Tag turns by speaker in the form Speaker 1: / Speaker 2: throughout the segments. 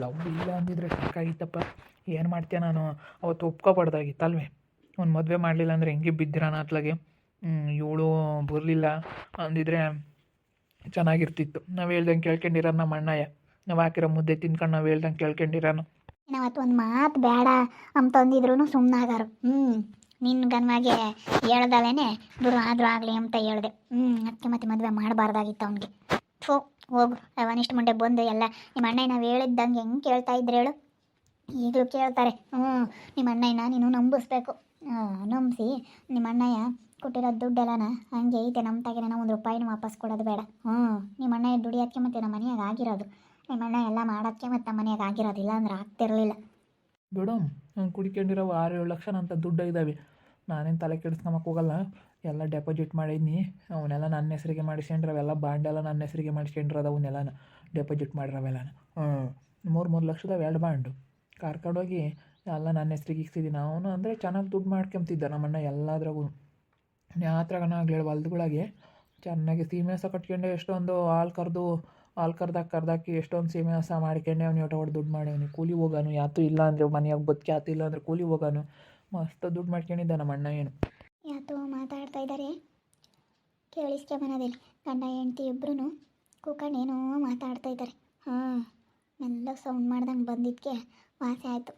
Speaker 1: Love ಇಲ್ಲ ಅಂದಿದ್ರೆ ಸಾಕಾಗಿತ್ತಪ್ಪ. ಏನು ಮಾಡ್ತೀಯ, ನಾನು ಅವತ್ತು ಒಪ್ಕೊಬಾರ್ದಾಗಿತ್ತಲ್ವೇ. ಒಂದು ಮದುವೆ ಮಾಡಲಿಲ್ಲ ಅಂದರೆ ಹೆಂಗೆ ಬಿದ್ದಿರೋಣ ಅತ್ಲಾಗೆ. ಇವಳು ಬರಲಿಲ್ಲ ಅಂದಿದ್ರೆ ಚೆನ್ನಾಗಿರ್ತಿತ್ತು. ನಾವು ಹೇಳ್ದಂಗೆ ಕೇಳ್ಕೊಂಡಿರೋನು ನಮ್ಮ ಅಣ್ಣಯ್ಯ. ನಾವು ಹಾಕಿರೋ ಮುದ್ದೆ ತಿನ್ಕೊಂಡು ನಾವು ಹೇಳ್ದಂಗೆ ಕೇಳ್ಕೊಂಡಿರೋನು.
Speaker 2: ಅವತ್ತು ಒಂದು ಮಾತು ಬೇಡ ಅಂತಂದಿದ್ರು ಸುಮ್ಮನಾಗಾರು. ನಿನ್ನ ಗನ್ವಾಗೆ ಹೇಳ್ದಲೇನೆ ದೂರ ಆದರೂ ಆಗಲಿ ಅಂತ ಹೇಳಿದೆ. ಅದಕ್ಕೆ ಮತ್ತೆ ಮದುವೆ ಮಾಡಬಾರ್ದಾಗಿತ್ತು ಅವನಿಗೆ. ಹೋಗು ಅವನಿಷ್ಟು ಮುಂದೆ ಬಂದು ಎಲ್ಲ ನಿಮ್ಮ ಅಣ್ಣ ನಾವು ಹೇಳಿದ್ದಂಗೆ ಹೆಂಗೆ ಕೇಳ್ತಾ ಇದ್ರೆ ಹೇಳು. ಈಗಲೂ ಕೇಳ್ತಾರೆ. ನಿಮ್ಮ ಅಣ್ಣಯ್ಯನ ನೀನು ನಂಬಿಸ್ಬೇಕು. ನಂಬಿಸಿ ನಿಮ್ಮ ಅಣ್ಣಯ್ಯ ಕೊಟ್ಟಿರೋ ದುಡ್ಡೆಲ್ಲನ ಹಂಗೆ ಐತೆ ನಮ್ಮ ತಾಗಿನ ಒಂದು ರೂಪಾಯಿನೂ ವಾಪಸ್ ಕೊಡೋದು ಬೇಡ. ನಿಮ್ಮ ಅಣ್ಣಯ್ಯ ದುಡಿಯೋದಕ್ಕೆ ಮತ್ತು ನಮ್ಮ ಮನೆಯಾಗ ಆಗಿರೋದು. ನಿಮ್ಮ ಅಣ್ಣ ಎಲ್ಲ ಮಾಡೋಕ್ಕೆ ಮತ್ತು ನಮ್ಮ ಮನೆಯಾಗ ಆಗಿರೋದಿಲ್ಲ ಅಂದ್ರೆ ಆಗ್ತಿರಲಿಲ್ಲ.
Speaker 1: ಮೇಡಮ್, ನಾನು ಕುಡಿಕೊಂಡಿರೋ 6-7 ಲಕ್ಷ ಅಂತ ದುಡ್ಡು ಇದ್ದಾವೆ. ನಾನೇನು ತಲೆ ಕೆಡಿಸ್ಕೊಂಬಕ್ಕೆ ಹೋಗಲ್ಲ. ಎಲ್ಲ ಡೆಪಾಸಿಟ್ ಮಾಡಿದ್ನಿ. ಅವನ್ನೆಲ್ಲ ನನ್ನ ಹೆಸರಿಗೆ ಮಾಡಿಸ್ಕೊಂಡ್ರವೆಲ್ಲ ಬಾಂಡೆಲ್ಲ ನನ್ನ ಹೆಸರಿಗೆ ಮಾಡಿಸ್ಕೊಂಡ್ರದ. ಅವನ್ನೆಲ್ಲ ಡೆಪಾಸಿಟ್ ಮಾಡಿರವೆಲ್ಲನ 3 ಲಕ್ಷದ 2 ಬಾಂಡು ಕರ್ಕೊಂಡೋಗಿ ಎಲ್ಲ ನನ್ನ ಹೆಸ್ರಿಗೆ ಇಕ್ಸಿದ್ದೀನಿ. ಅವನು ಅಂದರೆ ಚೆನ್ನಾಗಿ ದುಡ್ಡು ಮಾಡ್ಕೊಂತಿದ್ದ ನಮ್ಮಣ್ಣ ಎಲ್ಲದ್ರಾಗೂ. ಯಾತ್ರಾಗನಾಗ್ಲಿ ಹೊಲ್ದುಗಳಿಗೆ ಚೆನ್ನಾಗಿ ಸೀಮೆ ಹಸ ಕಟ್ಕೊಂಡೆ. ಎಷ್ಟೊಂದು ಹಾಲು ಕರ್ದಾಕಿ ಎಷ್ಟೊಂದು ಸೀಮೆ ಹಸ ಮಾಡ್ಕೊಂಡೆ. ಅವ್ನು ಹೊಟ್ಟು ದುಡ್ಡು ಮಾಡ್ಯವನು. ಕೂಲಿ ಹೋಗೋನು ಯಾತು ಇಲ್ಲ ಅಂದರೆ ಮನೆಯಾಗ ಬದುಕಿ ಆತು, ಇಲ್ಲ ಅಂದರೆ ಕೂಲಿ ಹೋಗೋನು. ಮಸ್ತ್ ದುಡ್ಡು ಮಾಡ್ಕೊಂಡಿದ್ದ ನಮ್ಮ ಅಣ್ಣ. ಏನು
Speaker 2: ಯಾತು ಮಾತಾಡ್ತಾ ಇದ್ದಾರೆ ಕೇಳಿಸ್ಕೆ ಮನದಲ್ಲಿ. ಗಂಡ ಹೆಂಡ್ತಿ ಇಬ್ಬರೂ ಕೂಕಂಡೇನೋ ಮಾತಾಡ್ತಾ ಇದ್ದಾರೆ. ಮೆಲ್ಲ ಸೌಂಡ್ ಮಾಡ್ದಂಗೆ ಬಂದಿದ್ದಕ್ಕೆ ವಾಸೆ ಆಯಿತು.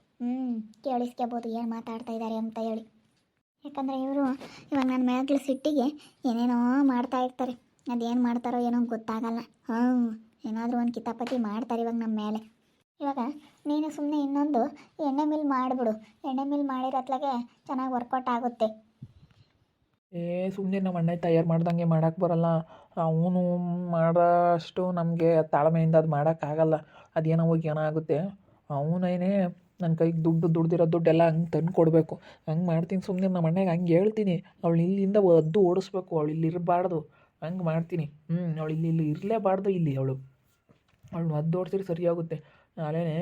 Speaker 2: ಕೇಳಿಸ್ಕೋಬೋದು ಏನು ಮಾತಾಡ್ತಾ ಇದ್ದಾರೆ ಅಂತ ಹೇಳಿ. ಯಾಕಂದರೆ ಇವರು ಇವಾಗ ನನ್ನ ಮ್ಯಾಗ್ಲು ಸಿಟ್ಟಿಗೆ ಏನೇನೋ ಮಾಡ್ತಾ ಇರ್ತಾರೆ. ಅದೇನು ಮಾಡ್ತಾರೋ ಏನೋ ಗೊತ್ತಾಗಲ್ಲ. ಏನಾದರೂ ಒಂದು ಕಿತಾಪತಿ ಮಾಡ್ತಾರೆ ಇವಾಗ ನಮ್ಮ ಮೇಲೆ. ಇವಾಗ ನೀನು ಸುಮ್ಮನೆ ಇನ್ನೊಂದು ಎಣ್ಣೆ ಮಿಲ್ ಮಾಡಿಬಿಡು. ಎಣ್ಣೆ ಮಿಲ್ ಮಾಡಿರತ್ಲಾಗೆ ಚೆನ್ನಾಗಿ ವರ್ಕೌಟ್ ಆಗುತ್ತೆ.
Speaker 1: ಸುಮ್ಮನೆ ನಮ್ಮ ಅಣ್ಣ ತಯಾರು ಮಾಡ್ದಂಗೆ ಮಾಡೋಕ್ಕೆ ಬರಲ್ಲ. ಅವನು ಮಾಡೋಷ್ಟು ನಮಗೆ ತಾಳ್ಮೆಯಿಂದ ಅದು ಮಾಡೋಕ್ಕಾಗಲ್ಲ. ಅದೇನೋ ಹೋಗಿ ಏನಾಗುತ್ತೆ. ಅವನೇನೇ ನನ್ನ ಕೈಗೆ ದುಡ್ದಿರೋ ದುಡ್ಡೆಲ್ಲ ಹಂಗೆ ತಂದು ಕೊಡಬೇಕು. ಹಂಗೆ ಮಾಡ್ತೀನಿ. ಸುಮ್ಮನೆ ನಮ್ಮ ಅಣ್ಣಗೆ ಹಂಗೆ ಹೇಳ್ತೀನಿ. ಅವಳು ಇಲ್ಲಿಂದ ಒದ್ದು ಓಡಿಸ್ಬೇಕು. ಅವಳು ಇಲ್ಲಿ ಇರಬಾರ್ದು. ಹಂಗೆ ಮಾಡ್ತೀನಿ. ಅವಳು ಇಲ್ಲಿ ಇರಲೇಬಾರ್ದು. ಅವಳು ಒದ್ದು ಓಡಿಸಿದ್ರೆ ಸರಿಯಾಗುತ್ತೆ. ನಾಳೆನೇ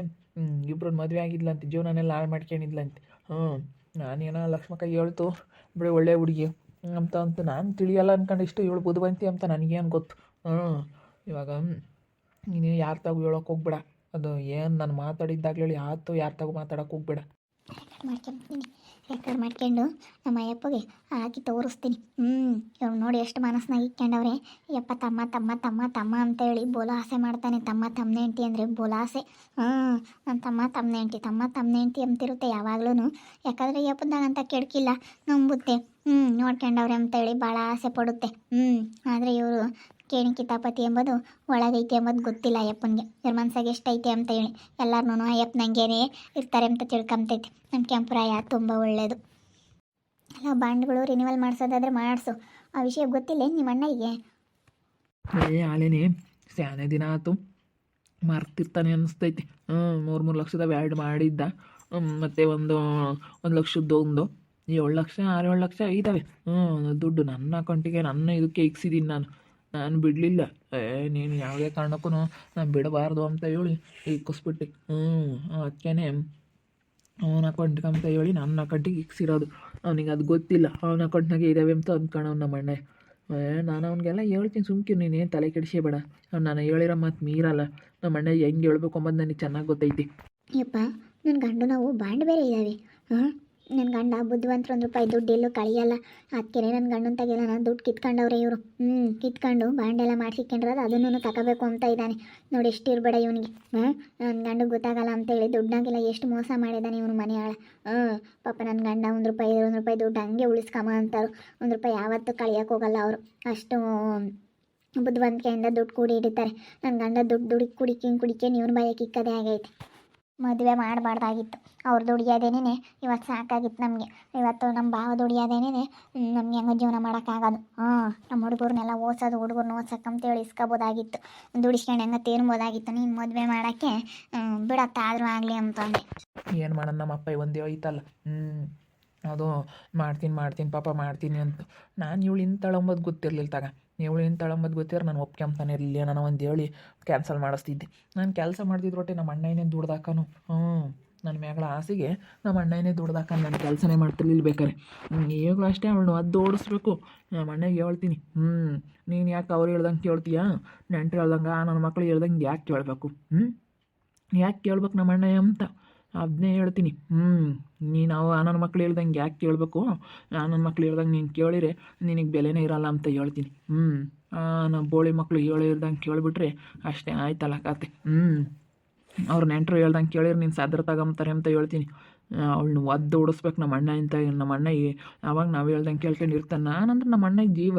Speaker 1: ಇಬ್ಬರನ್ನ ಮದುವೆ ಆಗಿದ್ಲಂತೆ, ಜೀವನನೆಲ್ಲ ಹಾಳು ಮಾಡ್ಕೊಂಡಿದ್ಲಂತೆ. ನಾನೇನೋ ಲಕ್ಷ್ಮಕ್ಕ ಹೇಳ್ತು ಬಿಡಿ ಒಳ್ಳೆ ಹುಡುಗಿ ಅಂತ ನಾನು ತಿಳಿಯಲ್ಲ ಅಂದ್ಕೊಂಡು ಇಷ್ಟು ಇವಳು ಬುದ್ಧಿವಂತಿ ಅಂತ ನನಗೇನು ಗೊತ್ತು. ಇವಾಗ ನೀನು ಯಾರು ತಾಗೂ ಹೇಳೋಕೆ ಹೋಗ್ಬೇಡ. ಅದು ಏನು ನಾನು ಮಾತಾಡಿದ್ದಾಗಲಿ ಹೇಳಿ ಆಯ್ತು, ಯಾರು ತಾಗೂ ಮಾತಾಡೋಕೆ ಹೋಗ್ಬೇಡ.
Speaker 2: ರೆಕಾರ್ಡ್ ಮಾಡ್ಕೊಂಡು ನಮ್ಮ ಅಯ್ಯಪ್ಪಗೆ ಹಾಕಿ ತೋರಿಸ್ತೀನಿ. ಇವ್ರು ನೋಡಿ ಎಷ್ಟು ಮನಸ್ಸಿನಾಗ ಇಕ್ಕೊಂಡವ್ರೆ. ಯಪ್ಪ ತಮ್ಮ ತಮ್ಮ ತಮ್ಮ ತಮ್ಮ ಅಂತ ಹೇಳಿ ಬೋಲಾಸೆ ಮಾಡ್ತಾನೆ. ತಮ್ಮ ತಮ್ಮನೆಂಟಿ ಅಂದರೆ ಬೋಲಾಸೆ. ನನ್ನ ತಮ್ಮನೆಂಟಿ ಅಂತಿರುತ್ತೆ ಯಾವಾಗ್ಲೂ. ಯಾಕಂದರೆ ಯಪ್ಪದಾಗ ಅಂತ ಕೆಡ್ಕಿಲ್ಲ, ನಂಬುತ್ತೆ. ನೋಡ್ಕೊಂಡವ್ರೆ ಅಂತೇಳಿ ಭಾಳ ಆಸೆ ಪಡುತ್ತೆ. ಆದರೆ ಇವರು ಕೇಣಿ ಕಿತಾಪತಿ ಎಂಬುದು ಒಳಗೈತೆ ಎಂಬುದು ಗೊತ್ತಿಲ್ಲ ಅಯ್ಯಪ್ಪನಿಗೆ. ಇವ್ರ ಮನ್ಸಾಗ ಎಷ್ಟೈತೆ ಅಂತ ಹೇಳಿ ಎಲ್ಲರೂ ಅಯ್ಯಪ್ಪ ನಂಗೇನೆ ಇರ್ತಾರೆ ಅಂತ ತಿಳ್ಕೊಂತೈತೆ. ನಮ್ಮ ಕೆಂಪುರಾಯ ತುಂಬ ಒಳ್ಳೆಯದು. ಎಲ್ಲ ಬಾಂಡ್ಗಳು ರಿನಿವಲ್ ಮಾಡಿಸೋದಾದ್ರೆ ಮಾಡಿಸು. ಆ ವಿಷಯ ಗೊತ್ತಿಲ್ಲ ನಿಮ್ಮ ಅಣ್ಣಗೆ?
Speaker 1: ಆಲೇನೆ ಸ್ಯಾನೆ ದಿನ ಆಯ್ತು, ಮರ್ತಿರ್ತಾನೆ ಅನ್ನಿಸ್ತೈತಿ. 3 ಲಕ್ಷದ ವ್ಯಾಲ್ಡ್ ಮಾಡಿದ್ದ. ಮತ್ತು ಒಂದು ಲಕ್ಷದ್ದು 7 ಲಕ್ಷ 6-7 ಲಕ್ಷ ಇದ್ದಾವೆ ದುಡ್ಡು ನನ್ನ ಅಕೌಂಟಿಗೆ. ನನ್ನ ಇದಕ್ಕೆ ಇಕ್ಸಿದ್ದೀನಿ. ನಾನು ಬಿಡಲಿಲ್ಲ. ನೀನು ಯಾವುದೇ ಕಾರಣಕ್ಕೂ ನಾನು ಬಿಡಬಾರ್ದು ಅಂತ ಹೇಳಿ ಇಕ್ಕಿಸ್ಬಿಟ್ಟು ಅದಕ್ಕೇ ಅವನ ಅಕೌಂಟಿಗೆ ಅಂತ ಹೇಳಿ ನನ್ನ ಅಕೌಂಟಿಗೆ ಇಕ್ಸಿರೋದು. ಅವನಿಗೆ ಅದು ಗೊತ್ತಿಲ್ಲ. ಅವನ ಅಕೌಂಟ್ನಾಗೆ ಇದ್ದಾವೆ ಅಂತ ಅಂದ್ಕೊಳ್ಳೋನು ನಮ್ಮ ಅಣ್ಣ. ನಾನು ಅವ್ನಿಗೆಲ್ಲ ಹೇಳ್ತೀನಿ, ಸುಮ್ಕಿರು, ನೀನೇನು ತಲೆ ಕೆಡಿಸೇಬೇಡ. ನಾನು ಹೇಳಿರೋ ಮಾತು ಮೀರಲ್ಲ. ನಮ್ಮ ಅಣ್ಣ ಹೆಂಗೆ ಹೇಳ್ಬೇಕು ಅಂಬೋದು ನನಗೆ ಚೆನ್ನಾಗಿ ಗೊತ್ತೈತಿ.
Speaker 2: ಯಪ್ಪ, ನನ್ನ ಗಂಡು ನಾವು ಬಾಂಡ್ ಬೇರೆ ಇದ್ದಾವೆ. ನನ್ನ ಗಂಡ ಬುದ್ಧಿವಂತರು 1 ರೂಪಾಯಿ ದುಡ್ಡು ಎಲ್ಲೂ ಕಳಿಯಲ್ಲ. ಅದಕ್ಕೆ ನನ್ನ ಗಂಡನ ತೆಗೆಲ್ಲ ನಾನು ದುಡ್ಡು ಕಿತ್ಕೊಂಡವ್ರೆ ಇವರು. ಕಿತ್ಕೊಂಡು ಬಾಂಡೆಲ್ಲ ಮಾಡಿಸಿಕೊಂಡ್ರದು ಅದನ್ನು ತಗೋಬೇಕು ಅಂತ ಇದ್ದಾನೆ. ನೋಡಿ ಎಷ್ಟು ಇರಬೇಡ ಇವನಿಗೆ. ನನ್ನ ಗಂಡು ಗೊತ್ತಾಗಲ್ಲ ಅಂತೇಳಿ ದುಡ್ಡಾಗೆಲ್ಲ ಎಷ್ಟು ಮೋಸ ಮಾಡಿದ್ದಾನೆ ಇವನು ಮನೆಯಾಳ. ಪಾಪ ನನ್ನ ಗಂಡ 1 ರೂಪಾಯಿ 1 ರೂಪಾಯಿ ದುಡ್ಡು ಹಂಗೆ ಉಳಿಸ್ಕೊಂಬ ಅಂತಾರು. 1 ರೂಪಾಯಿ ಯಾವತ್ತೂ ಕಳಿಯೋಕೆ ಹೋಗಲ್ಲ ಅವರು. ಅಷ್ಟು ಬುದ್ಧಿವಂತಿಕೆಯಿಂದ ದುಡ್ಡು ಕೂಡಿ ಹಿಡಿತಾರೆ. ನನ್ನ ಗಂಡ ದುಡ್ಡು ಕುಡಿಕೊಂಡು ಇವನು ಬಾಯಕ್ಕೆ ಇಕ್ಕದೇ ಆಗೈತೆ. ಮದುವೆ ಮಾಡಬಾರ್ದಾಗಿತ್ತು. ಅವ್ರು ದುಡಿಯೋದೇನೇ ಇವತ್ತು ಸಾಕಾಗಿತ್ತು ನಮಗೆ. ಇವತ್ತು ನಮ್ಮ ಭಾವ ದುಡಿಯೋದೇನೇ ನಮಗೆ ಹೆಂಗೋ ಜೀವನ ಮಾಡೋಕ್ಕಾಗೋದು. ನಮ್ಮ ಹುಡುಗರನ್ನೆಲ್ಲ ಹುಡುಗರನ್ನ ಓದ್ಸಕ್ಕಂತೇಳಿ ಇಸ್ಕೋಬೋದಾಗಿತ್ತು. ದುಡಿಸ್ಕೊಂಡು ಹೆಂಗೆ ತೀರ್ಬೋದಾಗಿತ್ತು. ನೀನು ಮದುವೆ ಮಾಡೋಕ್ಕೆ ಬಿಡತ್ತಾದರೂ ಆಗಲಿ ಅಂತಂದೆ.
Speaker 1: ಏನು ಮಾಡೋಣ, ನಮ್ಮ ಅಪ್ಪ ಒಂದೇ ಐತಲ್ಲ. ಅದು ಮಾಡ್ತೀನಿ ಪಾಪ ಮಾಡ್ತೀನಿ ಅಂತ. ನಾನು ಇವಳು ಇಂತಳಂಬೋದು ಗೊತ್ತಿರಲಿಲ್ಲ ತಗ. ಇವಳು ಇಂತಳಂಬೋದು ಗೊತ್ತಿದ್ರೆ ನಾನು ಒಪ್ಕೊಂತಾನೆ ಇರಲಿಲ್ಲ. ನಾನು ಒಂದು ಹೇಳಿ ಕ್ಯಾನ್ಸಲ್ ಮಾಡಿಸ್ತಿದ್ದೆ. ನಾನು ಕೆಲಸ ಮಾಡ್ತಿದ್ರೊಟ್ಟೆ ನಮ್ಮ ಅಣ್ಣನೇ ದುಡ್ದಾಕನು. ನನ್ನ ಮ್ಯಾಗಳ ಆಸೆಗೆ ನಮ್ಮ ಅಣ್ಣನೇ ದುಡ್ದಾಕ ನಾನು ಕೆಲಸನೇ ಮಾಡ್ತಿರ್ಲಿಲ್ಲ ಬೇಕಾರೆ. ಈಗಲೂ ಅಷ್ಟೇ ಅವಳು ಅದು ಓಡಿಸ್ಬೇಕು. ನಮ್ಮ ಅಣ್ಣಗೆ ಹೇಳ್ತೀನಿ, ನೀನು ಯಾಕೆ ಅವ್ರು ಹೇಳ್ದಂಗೆ ಕೇಳ್ತೀಯಾ? ನೆಂಟ್ರು ಹೇಳ್ದಂಗೆ ನನ್ನ ಮಕ್ಳು ಹೇಳ್ದಂಗೆ ಯಾಕೆ ಕೇಳಬೇಕು? ಯಾಕೆ ಕೇಳ್ಬೇಕು ನಮ್ಮ ಅಣ್ಣ ಅಂತ ಅದನ್ನೇ ಹೇಳ್ತೀನಿ. ನೀನು ನನ್ನ ಮಕ್ಳು ಹೇಳ್ದಂಗೆ ಯಾಕೆ ಕೇಳಬೇಕು, ನನ್ನ ಮಕ್ಳು ಹೇಳ್ದಂಗೆ ನೀನು ಕೇಳಿರೆ ನಿನಗೆ ಬೆಲೆನೇ ಇರಲ್ಲ ಅಂತ ಹೇಳ್ತೀನಿ. ನಮ್ಮ ಬೋಳಿ ಮಕ್ಕಳು ಹೇಳಿರ್ದಂಗೆ ಕೇಳಿಬಿಟ್ರೆ ಅಷ್ಟೇ ಆಯ್ತಲ್ಲ ಕತೆ. ಅವ್ರ ನೆಂಟರು ಹೇಳ್ದಂಗೆ ಕೇಳಿದ್ರೆ ನೀನು ಸದ್ರ ತಗೊಂತಾರೆ ಅಂತ ಹೇಳ್ತೀನಿ. ಅವಳನ್ನ ಒದ್ದು ಓಡಿಸ್ಬೇಕು ನಮ್ಮ ಅಣ್ಣ ಅಂತ. ನಮ್ಮ ಅಣ್ಣಗೆ ಅವಾಗ ನಾವು ಹೇಳ್ದಂಗೆ ಕೇಳ್ಕೊಂಡು ಇರ್ತಾನೆ. ನಾನಂದ್ರೆ ನಮ್ಮ ಅಣ್ಣಗೆ ಜೀವ.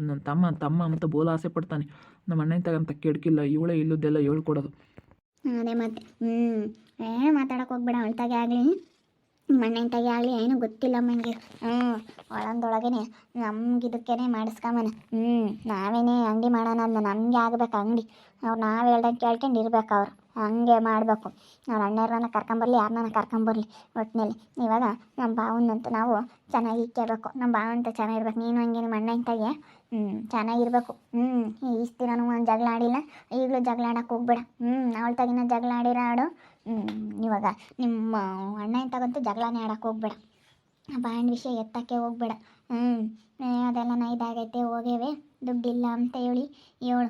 Speaker 1: ನನ್ನ ತಮ್ಮ ಅಂತ ಬೋಲ ಆಸೆ ಪಡ್ತಾನೆ. ನಮ್ಮ ಅಣ್ಣ ತಗಂತ ಕೆಡ್ಕಿಲ್ಲ, ಇವಳೇ ಇಲ್ಲದೆಲ್ಲ ಹೇಳ್ಕೊಡೋದು.
Speaker 2: ಅದೇ ಮತ್ತೆ ಏನು ಮಾತಾಡೋಕೆ ಹೋಗ್ಬೇಡ. ಅವಳ್ತಾಗೆ ಆಗಲಿ ಮಣ್ಣೆಂಟಾಗೆ ಆಗಲಿ ಏನೂ ಗೊತ್ತಿಲ್ಲ ನನಗೆ. ಒಳಂದೊಳಗೇನೆ ನಮ್ಗಿದಕ್ಕೇನೆ ಮಾಡಿಸ್ಕೊಂಬನ. ನಾವೇನೇ ಅಂಗಡಿ ಮಾಡೋಣ ಅಂದ ನಮಗೆ ಆಗ್ಬೇಕು ಅಂಗಡಿ. ಅವ್ರು ನಾವು ಹೇಳ್ದಂಗೆ ಕೇಳ್ಕೊಂಡು ಇರ್ಬೇಕು. ಅವ್ರು ಹಂಗೆ ಮಾಡಬೇಕು. ಅವ್ರ ಅಣ್ಣವ್ರನ್ನ ಕರ್ಕೊಂಬರ್ಲಿ, ಯಾರನ್ನ ಕರ್ಕೊಂಬರ್ಲಿ, ಒಟ್ಟಿನಲ್ಲಿ ಇವಾಗ ನಮ್ಮ ಭಾವನಂತೂ ನಾವು ಚೆನ್ನಾಗಿ ಇಕ್ಕಬೇಕು. ನಮ್ಮ ಭಾವ ಅಂತ ಚೆನ್ನಾಗಿರ್ಬೇಕು. ನೀನು ಹಂಗೆ ನಿಮ್ಮ ಅಣ್ಣಂತಾಗೆ ಚೆನ್ನಾಗಿರ್ಬೇಕು. ಇಷ್ಟು ದಿನನೂ ಒಂದು ಜಗಳ ಆಡಿಲ್ಲ, ಈಗಲೂ ಜಗಳ ಆಡೋಕೆ ಹೋಗ್ಬೇಡ. ಅವಳ ತಗಿನ ಜಗಳ ಆಡಿರ ಆಡು. ಇವಾಗ ನಿಮ್ಮ ಅಣ್ಣ ತಗಂತೂ ಜಗಳನೇ ಆಡೋಕೆ ಹೋಗ್ಬೇಡ. ಬಾಂಡ್ ವಿಷಯ ಎತ್ತಕ್ಕೆ ಹೋಗ್ಬೇಡ. ಅದೆಲ್ಲ ಇದಾಗೈತೆ ಹೋಗೇವೆ, ದುಡ್ಡಿಲ್ಲ ಅಂತ ಹೇಳಿ ಹೇಳು.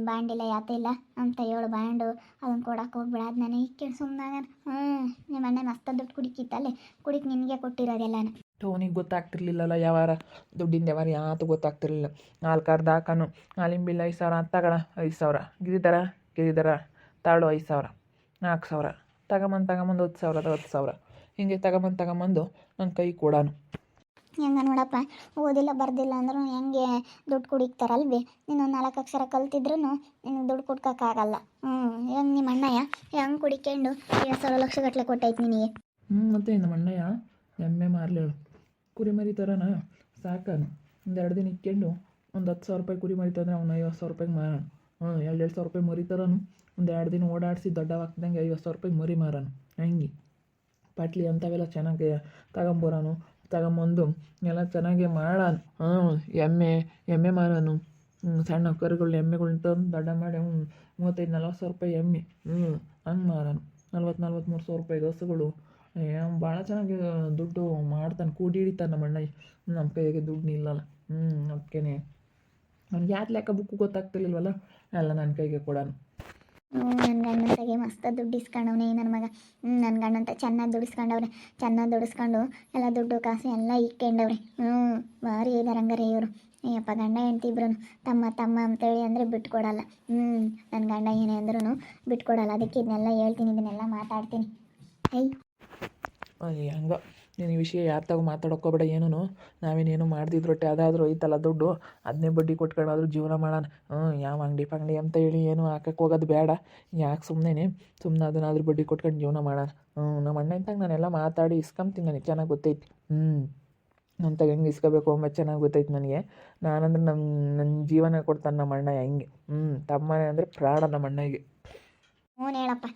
Speaker 2: ಬಾಂಡಿಲ್ಲ ಯಾತಿಲ್ಲ ಅಂತ ಹೇಳು. ಬಾಂಡು ಅದನ್ನು ಕೊಡೋಕೆ ಹೋಗ್ಬೇಡ. ಅದು ನನಗೆ ಇಕ್ಕೇಳಿ ಸುಮ್ಮನಾಗ. ನಿಮ್ಮ ಅಣ್ಣ ಮಸ್ತ ದುಡ್ಡು ಕುಡಿಕಿತ್ತಲ್ಲೇ, ಕುಡಿಕ್ ನಿನಗೆ ಕೊಟ್ಟಿರೋದೆಲ್ಲನ.
Speaker 1: ಅವನಿಗೆ ಗೊತ್ತಾಗ್ತಿರ್ಲಿಲ್ಲಲ್ಲ ಯಾವಾರ ದುಡ್ಡಿಂದ ಯಾವಾರ ಯಾತು ಗೊತ್ತಾಗ್ತಿರ್ಲಿಲ್ಲ. ಹಾಲು ಕರ್ದು ಹಾಕನು, ಹಾಲಿನ ಬಿಲ್ 5,000 ಅಂತ ತಗೋಣ. 5,000 ಗಿರಿದಾರ ತಾಳು 5,000 4,000 ತಗೊಂಬಂದು 10,000 10,000 ಹಿಂಗೆ ತಗೊಂಬಂದು ನನ್ನ ಕೈ ಕೊಡಾನು.
Speaker 2: ಹೆಂಗೆ ನೋಡಪ್ಪ, ಓದಿಲ್ಲ ಬರ್ದಿಲ್ಲ ಅಂದ್ರೂ ಹೆಂಗೆ ದುಡ್ಡು ಕುಡಿಕ್ತಾರಲ್ವಿ. ನೀನು 4 ಅಕ್ಷರ ಕಲ್ತಿದ್ರು ನಿನಗೆ ದುಡ್ಡು ಕೊಡ್ಕೋಕ್ಕಾಗಲ್ಲ. ಹೆಂಗೆ ನಿಮ್ಮ ಅಣ್ಣಯ್ಯ ಹೆಂಗೆ ಕುಡಿಕೊಂಡು 7,000 ಲಕ್ಷ ಗಟ್ಟಲೆ ಕೊಟ್ಟೈತೆ ನಿನಗೆ.
Speaker 1: ಮತ್ತು ನಮ್ಮ ಅಣ್ಣಯ್ಯ ಎಮ್ಮೆ ಮಾರ್ಲೇಳು, ಕುರಿ ಮರಿ ಥರನ ಸಾಕಾನು. 2 ದಿನ ಇಕ್ಕೊಂಡು ಒಂದು 10,000 ರೂಪಾಯಿ ಕುರಿ ಮರಿ ತಂದರೆ ಅವ್ನು 50,000 ರೂಪಾಯಿಗೆ ಮಾರೋಣ. 2,000 ರೂಪಾಯಿ ಮರಿ ಥರನು ಒಂದು 2 ದಿನ ಓಡಾಡಿಸಿ ದೊಡ್ಡವಾಗ್ತಿದ್ದಂಗೆ 50,000 ರೂಪಾಯಿಗೆ ಮರಿ ಮಾರೋಣ. ಹಂಗೆ ಪಾಟ್ಲಿ ಅಂಥವೆಲ್ಲ ಚೆನ್ನಾಗಿ ತಗೊಂಬಂದು ಎಲ್ಲ ಚೆನ್ನಾಗಿ ಮಾಡೋಣ. ಎಮ್ಮೆ ಮಾರೋನು. ಸಣ್ಣ ಕರುಗಳನ್ನ ಎಮ್ಮೆಗಳ್ನ ತಂದು ದೊಡ್ಡ ಮಾಡಿ 35,000-40,000 ರೂಪಾಯಿ ಎಮ್ಮೆ. ಹಂಗೆ ಮಾರೋನು. 43,000 ರೂಪಾಯಿ ಹಸುಗಳು. ಭಾಳ ಚೆನ್ನಾಗಿ ದುಡ್ಡು ಮಾಡ್ತಾನೆ, ಕೂಡಿ ಹಿಡಿತಾನೆ ನಮ್ಮ ಅಣ್ಣ. ನಮ್ಮ ಕೈಗೆ ದುಡ್ಡು ನಿಲ್ಲಲ್ಲ. ಅದಕ್ಕೇ ನನಗೆ ಯಾಕೆ ಲೆಕ್ಕ ಬುಕ್ಕು ಗೊತ್ತಾಗ್ತಿರ್ಲಿಲ್ವಲ್ಲ, ಎಲ್ಲ ನನ್ನ ಕೈಗೆ ಕೊಡೋನು.
Speaker 2: ನನ್ನ ಗಂಡಂತಾಗೆ ಮಸ್ತ ದುಡ್ಡು ಇಸ್ಕೊಂಡವನೇ ನನ್ನ ಮಗ. ನನ್ನ ಗಂಡಂತ ಚೆನ್ನಾಗಿ ದುಡಿಸ್ಕೊಂಡವ್ರೆ. ಚೆನ್ನಾಗಿ ದುಡಿಸ್ಕೊಂಡು ಎಲ್ಲ ದುಡ್ಡು ಕಾಸು ಎಲ್ಲ ಇಕ್ಕೊಂಡವ್ರೆ. ಭಾರಿ ಇದ್ದಾರೆ ಹಂಗಾರೆ ಇವರು. ಅಯ್ಯಪ್ಪ, ಗಂಡ ಹೆಂಡ್ತಿ ಇಬ್ರು ತಮ್ಮ ಅಂತೇಳಿ ಅಂದರೆ ಬಿಟ್ಕೊಡಲ್ಲ. ನನ್ನ ಗಂಡ ಏನೇ ಅಂದ್ರೂ ಬಿಟ್ಕೊಡಲ್ಲ. ಅದಕ್ಕೆ ಇದನ್ನೆಲ್ಲ ಹೇಳ್ತೀನಿ, ಇದನ್ನೆಲ್ಲ ಮಾತಾಡ್ತೀನಿ.
Speaker 1: ಹಂಗ ನೀನು ಈ ವಿಷಯ ಯಾರು ತಗೋ ಮಾತಾಡೋಕ್ಕೋಬೇಡ. ಏನೂ ನಾವೇನೇನು ಮಾಡ್ದಿದ್ರೊಟ್ಟೆ ಅದಾದರೂ ಐತಲ್ಲ ದುಡ್ಡು, ಅದನ್ನೇ ಬಡ್ಡಿ ಕೊಟ್ಕೊಂಡಾದ್ರೂ ಜೀವನ ಮಾಡೋಣ. ಯಾವ ಅಂಗಡಿ ಪಂಗಡಿ ಅಂತ ಹೇಳಿ ಏನು ಹಾಕಕ್ಕೆ ಹೋಗೋದು ಬೇಡ. ಯಾಕೆ ಸುಮ್ಮನೆ ಅದನ್ನಾದ್ರೂ ಬಡ್ಡಿ ಕೊಟ್ಕೊಂಡು ಜೀವನ ಮಾಡೋಣ. ನಮ್ಮ ಅಣ್ಣ ಇದ್ದಾಗ ನಾನೆಲ್ಲ ಮಾತಾಡಿ ಇಸ್ಕೊಂತೀನಿ. ನನಗೆ ಚೆನ್ನಾಗಿ ಗೊತ್ತೈತಿ. ನಮ್ಮ ತಗ ಹೆಂಗೆ ಇಸ್ಕೋಬೇಕು ಅಂಬ ಚೆನ್ನಾಗಿ ಗೊತ್ತೈತಿ ನನಗೆ. ನಾನಂದ್ರೆ ನನ್ನ ಜೀವನ ಕೊಡ್ತಾನೆ ನಮ್ಮ ಅಣ್ಣ. ಹೆಂಗೆ ತಮ್ಮನೇ ಅಂದರೆ ಪ್ರಾಣ ನಮ್ಮ ಅಣ್ಣಗೆ.
Speaker 2: ಹೇಳಪ್ಪ,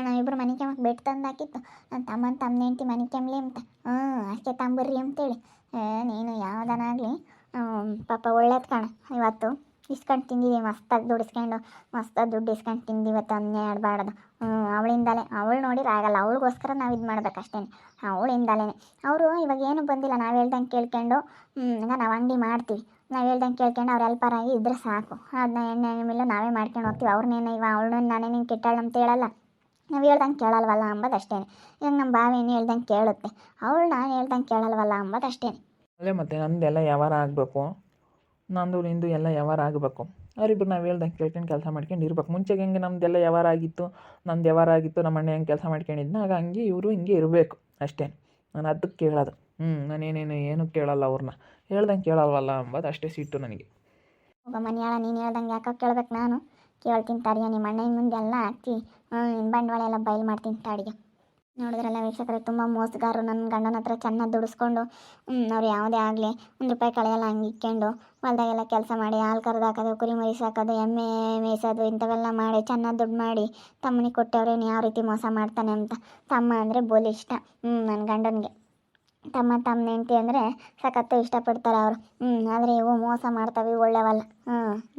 Speaker 2: ನಾವಿಬ್ಬರು ಮನೆ ಕೆಮ್ಮಕ್ಕೆ ಬೆಟ್ಟು ತಂದು ಹಾಕಿತ್ತು. ನನ್ನ ತಮ್ಮ ಹೆಂಡ್ತಿ ಮನೆ ಕೆಮ್ಮಲಿ ಅಂತ. ಅಷ್ಟೇ ತಂಬರ್ರಿ ಅಂತೇಳಿ. ನೀನು ಯಾವುದನ್ನಾಗಲಿ ಪಾಪ ಒಳ್ಳೇದು ಕಾಣ. ಇವತ್ತು ಇಸ್ಕೊಂಡು ತಿಂದಿದ್ದೀವಿ, ಮಸ್ತಾಗಿ ದುಡ್ಡು ಇಸ್ಕೊಂಡು ತಿಂದು ಇವತ್ತು ಅನ್ನೇ ಆಡಬಾರ್ದು. ಅವಳಿಂದಲೇ ಅವಳು ನೋಡಿದ್ರೆ ಆಗಲ್ಲ. ಅವಳಿಗೋಸ್ಕರ ನಾವು ಇದು ಮಾಡ್ಬೇಕು ಅಷ್ಟೇ. ಅವಳಿಂದಲೇ ಅವರು ಇವಾಗ ಏನು ಬಂದಿಲ್ಲ. ನಾವು ಹೇಳ್ದಂಗೆ ಕೇಳ್ಕೊಂಡು ಈಗ ನಾವು ಅಂಗಡಿ ಮಾಡ್ತೀವಿ. ನಾವು ಹೇಳ್ದಂಗೆ ಕೇಳ್ಕೊಂಡು ಅವ್ರು ಹೆಲ್ಪರಾಗಿ ಇದ್ರೆ ಸಾಕು. ಅದನ್ನ ಎಣ್ಣೆ ಮೇಲೆ ನಾವೇ ಮಾಡ್ಕೊಂಡು ಹೋಗ್ತೀವಿ. ಅವ್ರನ್ನೇನು ಇವ ಅವಳು ನಾನೇ ನೀನು ಕೆಟ್ಟಾಳು ಅಂತ ಹೇಳಲ್ಲ. ನಾವು ಹೇಳ್ದಂಗೆ ಕೇಳಲ್ವಲ್ಲ ಅಂಬೋದು ಅಷ್ಟೇ. ಈಗ ನಮ್ಮ ಬಾವೇನು ಹೇಳ್ದಂಗೆ ಕೇಳುತ್ತೆ, ಅವಳು ನಾನು ಹೇಳ್ದಂಗೆ ಕೇಳಲ್ವಲ್ಲ ಅಂಬೋದು ಅಷ್ಟೇ.
Speaker 1: ಅಲ್ಲೇ ಮತ್ತು ನಮ್ಮದೆಲ್ಲ ವ್ಯವಹಾರ ಆಗಬೇಕು. ನಂದು ನಿಂದು ಎಲ್ಲ ವ್ಯವಹಾರ ಆಗಬೇಕು. ಅವರಿಬ್ಬರು ನಾವು ಹೇಳ್ದಂಗೆ ಕೇಳ್ಕೊಂಡು ಕೆಲಸ ಮಾಡ್ಕೊಂಡು ಇರ್ಬೇಕು. ಮುಂಚೆಗೆ ಹೆಂಗೆ ನಮ್ಮದೆಲ್ಲ ವ್ಯವಹಾರ ಆಗಿತ್ತು, ನಮ್ಮ ಅಣ್ಣ ಹೆಂಗೆ ಕೆಲಸ ಮಾಡ್ಕೊಂಡಿದ್ನ ಆಗ ಹಂಗೆ ಇವರು ಹಿಂಗೆ ಇರಬೇಕು ಅಷ್ಟೇ. ನಾನು ಅದಕ್ಕೆ ಕೇಳೋದು. ಏನು ಕೇಳಲ್ಲ. ಅವ್ರನ್ನ ಹೇಳ್ದಂಗೆ ಕೇಳಲ್ವಲ್ಲ ಅಂಬೋದು ಅಷ್ಟೇ ಸಿಟ್ಟು ನನಗೆ.
Speaker 2: ಒಬ್ಬ ಮನೆಯಾಳ ನೀನು ಹೇಳ್ದಂಗೆ ಯಾಕೆ ಕೇಳ್ಬೇಕು? ನಾನು ಕೇಳ್ತೀನಿ ತಡಿಯ. ನಿಮ್ಮ ಅಣ್ಣನ ಮುಂದೆ ಎಲ್ಲ ಹಾಕಿ ಬಂಡವಾಳ ಎಲ್ಲ ಬಯಲು ಮಾಡ್ತೀನಿ ತಾಡಿಗೆ. ನೋಡಿದ್ರಲ್ಲ ವೀಕ್ಷಕರೇ, ತುಂಬ ಮೋಸಗಾರರು. ನನ್ನ ಗಂಡನ ಹತ್ರ ಚೆನ್ನಾಗಿ ದುಡಿಸ್ಕೊಂಡು ಅವ್ರು ಯಾವುದೇ ಆಗಲಿ ₹1 ಕಳೆಯಲ್ಲ ಹಂಗೆ ಇಕ್ಕೊಂಡು ಹೊಲ್ದಾಗೆಲ್ಲ ಕೆಲಸ ಮಾಡಿ ಹಾಲು ಕರೆದು ಹಾಕೋದು, ಕುರಿ ಮರಿ ಸಾಕೋದು, ಎಮ್ಮೆ ಮೇಯಿಸೋದು, ಇಂಥವೆಲ್ಲ ಮಾಡಿ ಚೆನ್ನಾಗಿ ದುಡ್ಡು ಮಾಡಿ ತಮ್ಮನಿಗೆ ಕೊಟ್ಟವ್ರೇನು ಯಾವ ರೀತಿ ಮೋಸ ಮಾಡ್ತಾನೆ ಅಂತ. ತಮ್ಮ ಅಂದರೆ ಬೋಲಿ ಇಷ್ಟ ನನ್ನ ಗಂಡನಿಗೆ. ತಮ್ಮ ಹೆಂಡ್ತಿ ಅಂದರೆ ಸಖತ್ತು ಇಷ್ಟಪಡ್ತಾರೆ ಅವರು. ಆದರೆ ಇವು ಮೋಸ ಮಾಡ್ತವೆ, ಒಳ್ಳೆವಲ್ಲ.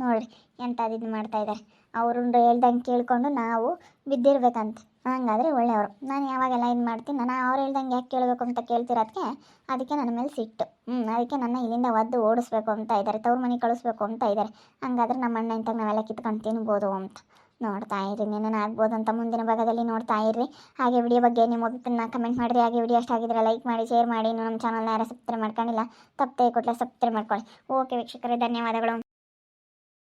Speaker 2: ನೋಡಿರಿ ಎಂಥದ್ದು ಇದು ಮಾಡ್ತಾಯಿದ್ದಾರೆ. ಅವ್ರನ್ನ ಹೇಳ್ದಂಗೆ ಕೇಳ್ಕೊಂಡು ನಾವು ಬಿದ್ದಿರ್ಬೇಕಂತ. ಹಂಗಾದರೆ ಒಳ್ಳೆಯವರು. ನಾನು ಯಾವಾಗೆಲ್ಲ ಇದು ಮಾಡ್ತೀನಿ, ನಾನು ಅವ್ರು ಹೇಳ್ದಂಗೆ ಯಾಕೆ ಕೇಳಬೇಕು ಅಂತ ಕೇಳ್ತಿರೋದಕ್ಕೆ ಅದಕ್ಕೆ ನನ್ನ ಮೇಲೆ ಸಿಟ್ಟು. ಅದಕ್ಕೆ ನನ್ನ ಇಲ್ಲಿಂದ ಒದ್ದು ಓಡಿಸ್ಬೇಕು ಅಂತ ಇದ್ದಾರೆ, ತವ್ರ ಮನೆ ಕಳಿಸ್ಬೇಕು ಅಂತ ಇದ್ದಾರೆ. ಹಂಗಾದ್ರೆ ನಮ್ಮ ಅಣ್ಣ ಇಂತಾಗ ನಾವೆಲ್ಲ ಕಿತ್ಕೊಂಡು ತಿನ್ಬೋದು ಅಂತ. ನೋಡ್ತಾ ಇರಿ ಏನೇನು ಆಗ್ಬೋದು ಅಂತ ಮುಂದಿನ ಭಾಗದಲ್ಲಿ ನೋಡ್ತಾ ಇರ್ರಿ. ಹಾಗೆ ವಿಡಿಯೋ ಬಗ್ಗೆ ನಿಮ್ಮ ಅಭಿಪ್ರಾಯನ ಕಮೆಂಟ್ ಮಾಡಿರಿ. ಹಾಗೆ ವಿಡಿಯೋ ಇಷ್ಟ ಆಗಿದ್ರೆ ಲೈಕ್ ಮಾಡಿ, ಶೇರ್ ಮಾಡಿ. ಇನ್ನು ನಮ್ಮ ಚಾನಲ್ನ ಯಾರು ಸಬ್ಸ್ಕ್ರೈಬ್ ಮಾಡ್ಕೊಂಡಿಲ್ಲ ತಪ್ಪದೆ ಕೂಡಲೇ ಸಬ್ಸ್ಕ್ರೈಬ್ ಮಾಡ್ಕೊಳ್ಳಿ. ಓಕೆ ವೀಕ್ಷಕರೇ, ಧನ್ಯವಾದಗಳು.